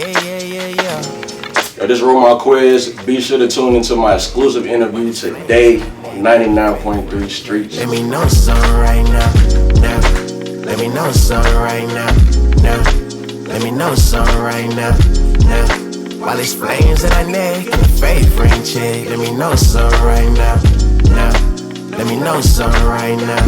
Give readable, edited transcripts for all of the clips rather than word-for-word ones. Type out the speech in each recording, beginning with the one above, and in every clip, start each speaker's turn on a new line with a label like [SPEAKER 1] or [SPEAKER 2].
[SPEAKER 1] Yo, this is Marquez. Be sure to tune into my exclusive interview today, 99.3 Streetz.
[SPEAKER 2] Let me know something right now. Let me know something right now. Let me know something right now. While it's flames in our neck and the favorite chick. Let me know something right now. Let me know something right now.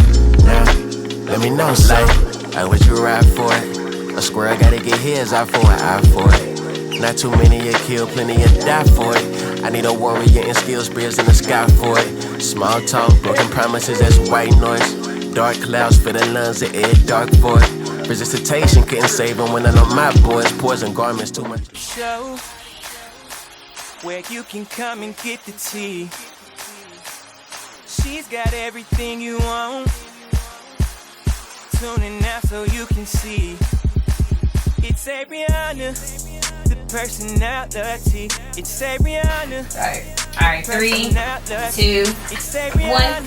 [SPEAKER 2] Let me know something. Like, would you ride for it? A squirrel gotta get his eye for an eye for it. Not too many you kill, plenty you die for it. I need a warrior and skill spears in the sky for it. Small talk, broken promises, that's white noise. Dark clouds for the lungs, the air dark for it. Resistation couldn't save them when I know my boys. Poison garments too much.
[SPEAKER 3] Show where you can come and get the tea. She's got everything you want. Tune in now so you can see. It's Averianna, the personality. It's Averianna.
[SPEAKER 4] Alright, 3, 2, 1.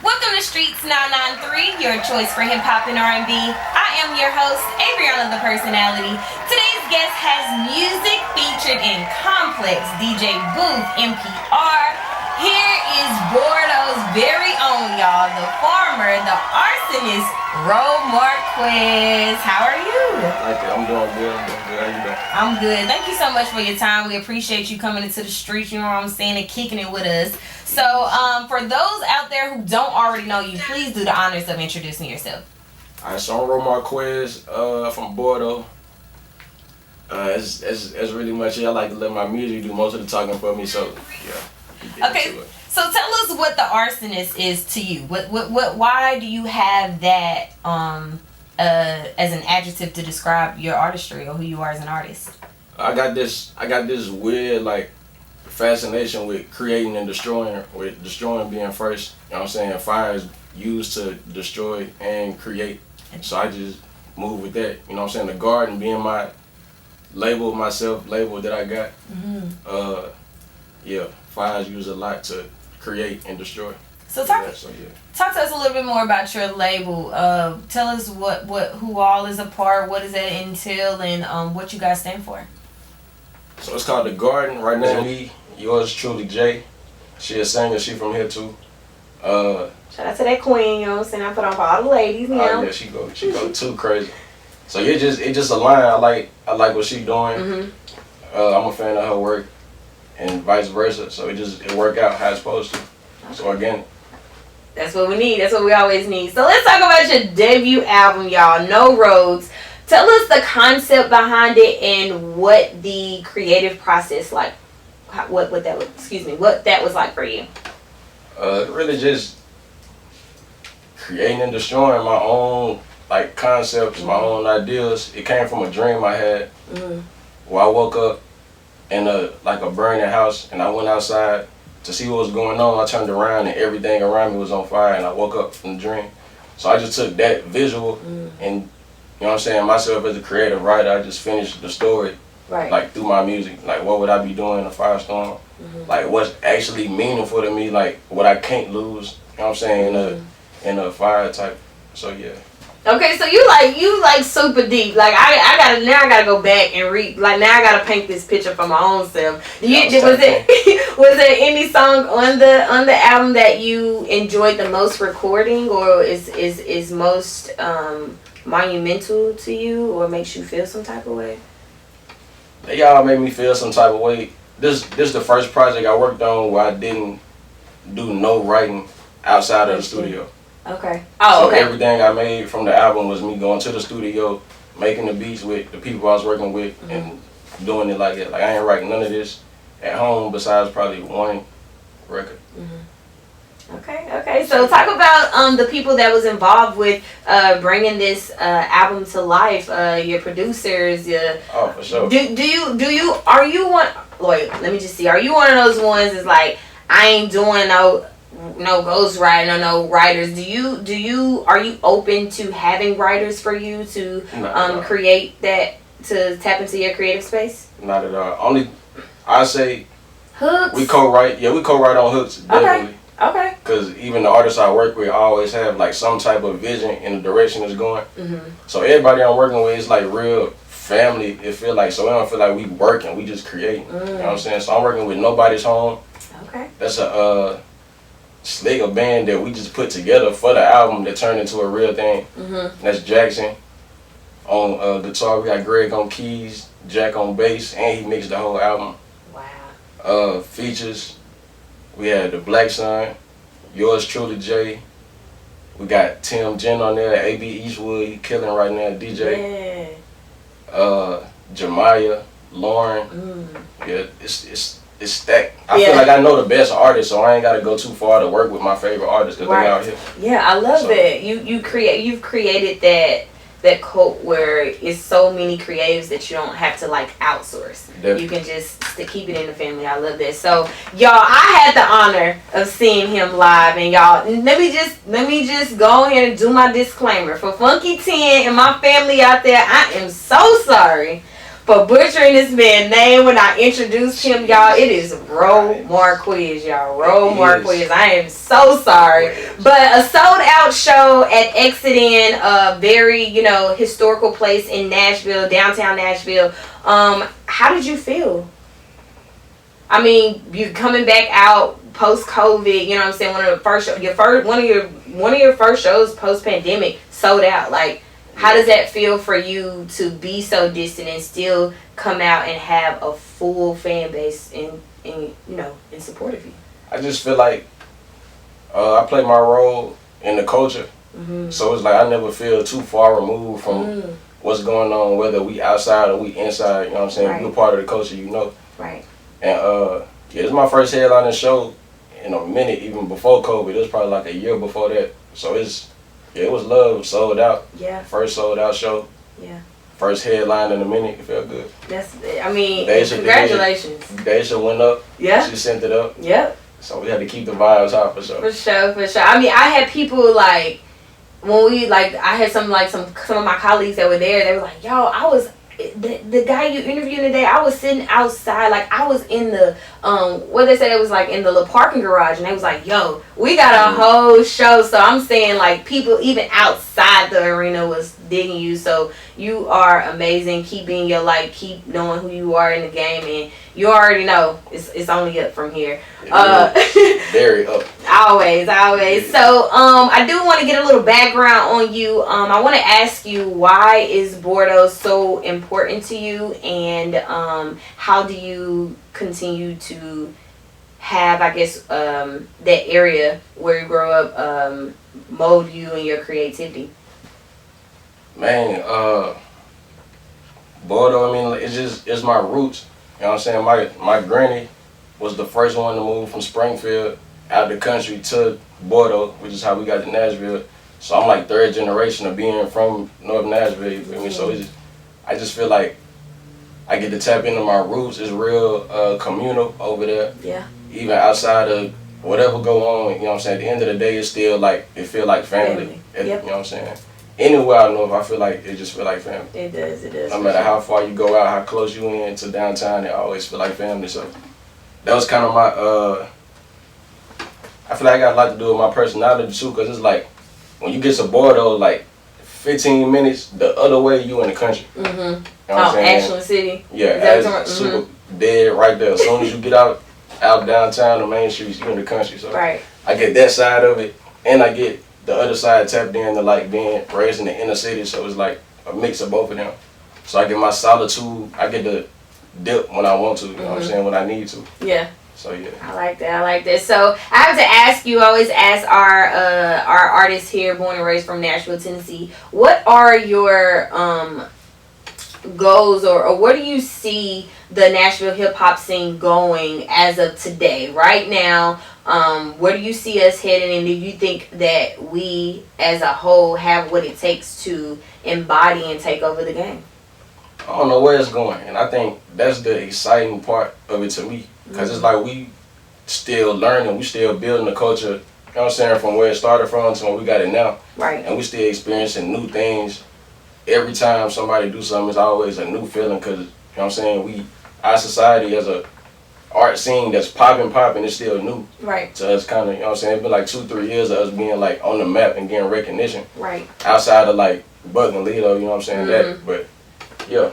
[SPEAKER 4] Welcome to Streetz 993, your choice for hip hop and R&B. I am your host, Averianna, the personality. Today's guest has music featured in Complex, DJ Booth, NPR. Here is Bordeaux's very own, y'all, the farmer, the arsonist, Reaux Marquez. How are you?
[SPEAKER 1] I'm doing good. How you doing?
[SPEAKER 4] I'm good. Thank you so much for your time. We appreciate you coming into the streets, you know what I'm saying, and kicking it with us. So, for those out there who don't already know you, please do the honors of introducing yourself.
[SPEAKER 1] Alright, so I'm Reaux Marquez, from Bordeaux. It's really much it. I like to let my music do most of the talking for me, so yeah.
[SPEAKER 4] Okay, so tell us what the Arsonist is to you. Why do you have that as an adjective to describe your artistry or who you are as an artist?
[SPEAKER 1] I got this weird like fascination with creating and destroying, with destroying being first. You know what I'm saying? Fire is used to destroy and create. So I just move with that. You know what I'm saying? The garden being my label that I got. Mm-hmm. Yeah, fire is used a lot to create and destroy.
[SPEAKER 4] So talk to us a little bit more about your label. Tell us who all is a part, what does that entail, and what you guys stand for.
[SPEAKER 1] So it's called The Garden. Right now, me, yours truly, Jay. She a singer. She from here too.
[SPEAKER 4] Shout out to that queen. You know what I'm saying? I put on for all the ladies. You know?
[SPEAKER 1] Oh yeah, she go too crazy. So it just align. I like what she doing. Mm-hmm. I'm a fan of her work, and vice versa. So it work out how it's supposed to. Okay. So again,
[SPEAKER 4] that's what we need. That's what we always need. So let's talk about your debut album, y'all. No Roads. Tell us the concept behind it and what the creative process like. What that was like for you.
[SPEAKER 1] Really just creating and destroying my own like concepts, my own ideas. It came from a dream I had where I woke up in a burning house, and I went outside to see what was going on. I turned around and everything around me was on fire, and I woke up from the dream. So I just took that visual and, you know what I'm saying, myself as a creative writer, I just finished the story like through my music. Like what would I be doing in a firestorm? Like what's actually meaningful to me, like what I can't lose, you know what I'm saying, in a fire type. So yeah.
[SPEAKER 4] Okay, so you like super deep. Like I gotta go back and read. Like now I gotta paint this picture for my own self. Was there any song on the album that you enjoyed the most recording, or is most monumental to you, or makes you feel some type of way?
[SPEAKER 1] They all made me feel some type of way. This the first project I worked on where I didn't do no writing outside of the studio.
[SPEAKER 4] Okay.
[SPEAKER 1] So everything I made from the album was me going to the studio, making the beats with the people I was working with, and doing it like that. Like I ain't writing none of this at home besides probably one record.
[SPEAKER 4] Okay. So talk about the people that was involved with bringing this album to life. Your producers.
[SPEAKER 1] For sure.
[SPEAKER 4] Are you one? Wait, let me just see. Are you one of those ones that's like, I ain't doing no ghostwriting or no writers? Are you open to having writers for you to create that, to tap into your creative space?
[SPEAKER 1] Not at all. Only I say
[SPEAKER 4] hooks.
[SPEAKER 1] We co-write on hooks, definitely.
[SPEAKER 4] Okay.
[SPEAKER 1] Because even the artists I work with always have like some type of vision in the direction it's going. So everybody I'm working with is like real family, it feel like, so we don't feel like we working, we just creating. You know what I'm saying? So I'm working with Nobody's Home.
[SPEAKER 4] Okay.
[SPEAKER 1] That's a slick band that we just put together for the album that turned into a real thing. That's Jackson on guitar. We got Greg on keys, Jack on bass, and he mixed the whole album.
[SPEAKER 4] Wow.
[SPEAKER 1] Features, we had the Black Sun, yours truly Jay. We got Tim Jen on there, AB Eastwood, he killing right now, DJ.
[SPEAKER 4] Yeah.
[SPEAKER 1] Jemiah, Lauren. Yeah, it's stacked. I feel like I know the best artists, so I ain't gotta go too far to work with my favorite artists because they out here.
[SPEAKER 4] Yeah, I love that. You've created that cult where it's so many creatives that you don't have to like outsource.
[SPEAKER 1] Definitely.
[SPEAKER 4] You can just keep it in the family. I love that. So y'all, I had the honor of seeing him live, and y'all, let me just go ahead and do my disclaimer for Funky 10 and my family out there. I am so sorry for butchering this man's name when I introduced him, y'all. It is Reaux Marquez, y'all. Reaux Marquez. I am so sorry. But a sold out show at Exiting, a very, historical place in Nashville, downtown Nashville. How did you feel? I mean, you coming back out post COVID, you know what I'm saying? One of your first shows post pandemic sold out. Like, how does that feel for you to be so distant and still come out and have a full fan base in support of you?
[SPEAKER 1] I just feel like I play my role in the culture, so it's like I never feel too far removed from what's going on, whether we outside or we inside. You know what I'm saying? We're part of the culture,
[SPEAKER 4] Right.
[SPEAKER 1] And it's my first headlining show in a minute, even before COVID. It was probably like a year before that, so it was love, sold out.
[SPEAKER 4] Yeah.
[SPEAKER 1] First sold out show.
[SPEAKER 4] Yeah.
[SPEAKER 1] First headline in a minute. It felt good.
[SPEAKER 4] Congratulations.
[SPEAKER 1] Daisha went up.
[SPEAKER 4] Yeah.
[SPEAKER 1] She sent it up.
[SPEAKER 4] Yep.
[SPEAKER 1] So we had to keep the vibes high for sure.
[SPEAKER 4] For sure. I mean, I had people like, when we, like, I had some of my colleagues that were there, they were like, yo, I was, the guy you interviewed today, I was sitting outside, like, I was in the, what they said, it was like in the little parking garage, and they was like, yo, we got a whole show. So I'm saying, like, people even outside the arena was digging you. So you are amazing. Keep being your light, keep knowing who you are in the game, and you already know it's only up from here.
[SPEAKER 1] Very up.
[SPEAKER 4] Always. So I do want to get a little background on you. I want to ask you, why is Bordeaux so important to you, and how do you continue to have, I guess, that area where you grow up mold you and your creativity?
[SPEAKER 1] Man, Bordeaux, I mean, it's my roots. You know what I'm saying? My granny was the first one to move from Springfield out the country to Bordeaux, which is how we got to Nashville. So I'm like third generation of being from North Nashville, you feel me? So I just feel like I get to tap into my roots. It's real communal over there.
[SPEAKER 4] Yeah.
[SPEAKER 1] Even outside of whatever go on, you know what I'm saying? At the end of the day, it's still like, it feel like family.
[SPEAKER 4] Yep.
[SPEAKER 1] You know what I'm saying? Anywhere I know, if I feel like it just feel like family.
[SPEAKER 4] It does.
[SPEAKER 1] No matter how far you go out, how close you in to downtown, it always feel like family. So that was kind of my, I feel like I got a lot to do with my personality too, because it's like, when you get to Bordeaux, like 15 minutes the other way, you in the country. You know what I'm saying?
[SPEAKER 4] Ashland City.
[SPEAKER 1] Yeah, super dead right there. As soon as you get out downtown, the main streets, you in the country. So I get that side of it, and I get the other side tapped in to like being raised in the inner city. So it's like a mix of both of them. So I get my solitude, I get to dip when I want to, you know what I'm saying, when I need to.
[SPEAKER 4] Yeah.
[SPEAKER 1] So yeah.
[SPEAKER 4] I like that. So I have to ask you, I always ask our artists here, born and raised from Nashville, Tennessee, what are your goals, or where do you see the Nashville hip hop scene going as of today, right now? Where do you see us heading, and do you think that we as a whole have what it takes to embody and take over the game?
[SPEAKER 1] I don't know where it's going, and I think that's the exciting part of it to me, because it's like we still learning, we still building the culture, you know what I'm saying, from where it started from to when we got it now.
[SPEAKER 4] Right.
[SPEAKER 1] And we still experiencing new things. Every time somebody do something, it's always a new feeling, because, you know what I'm saying, our society as a art scene that's popping, it's still new.
[SPEAKER 4] Right.
[SPEAKER 1] So it's kind of, you know what I'm saying, it's been like 2-3 years of us being like on the map and getting recognition.
[SPEAKER 4] Right.
[SPEAKER 1] Outside of like Buck and Lido, you know what I'm saying, that, but Yeah.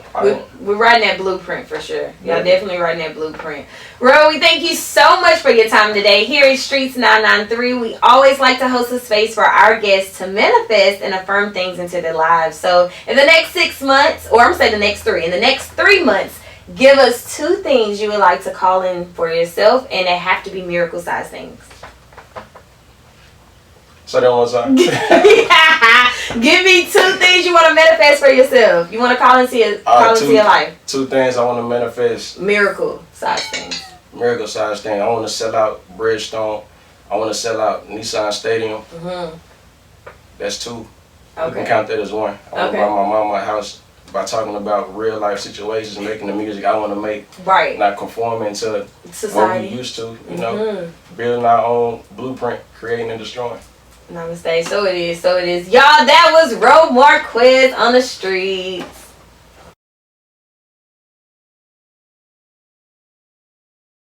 [SPEAKER 4] We're writing that blueprint for sure. Y'all definitely writing that blueprint. Reaux, we thank you so much for your time today. Here at Streetz 993, we always like to host a space for our guests to manifest and affirm things into their lives. So in the next 6 months, or I'm going to say the next 3, in the next 3 months, give us 2 things you would like to call in for yourself, and they have to be miracle-sized things.
[SPEAKER 1] So that one time.
[SPEAKER 4] Give me 2 things you want to manifest for yourself. You want to call into your life.
[SPEAKER 1] 2 things I want to manifest.
[SPEAKER 4] Miracle-sized things.
[SPEAKER 1] Miracle-sized thing. I want to sell out Bridgestone. I want to sell out Nissan Stadium. That's 2. Okay. You can count that as 1. I want to buy my mama a house by talking about real life situations, making the music I want to make. Right. Not conforming to society. What we used to, you know. Building our own blueprint, creating and destroying.
[SPEAKER 4] Namaste. So it is. Y'all, that was Reaux Marquez on the Streets.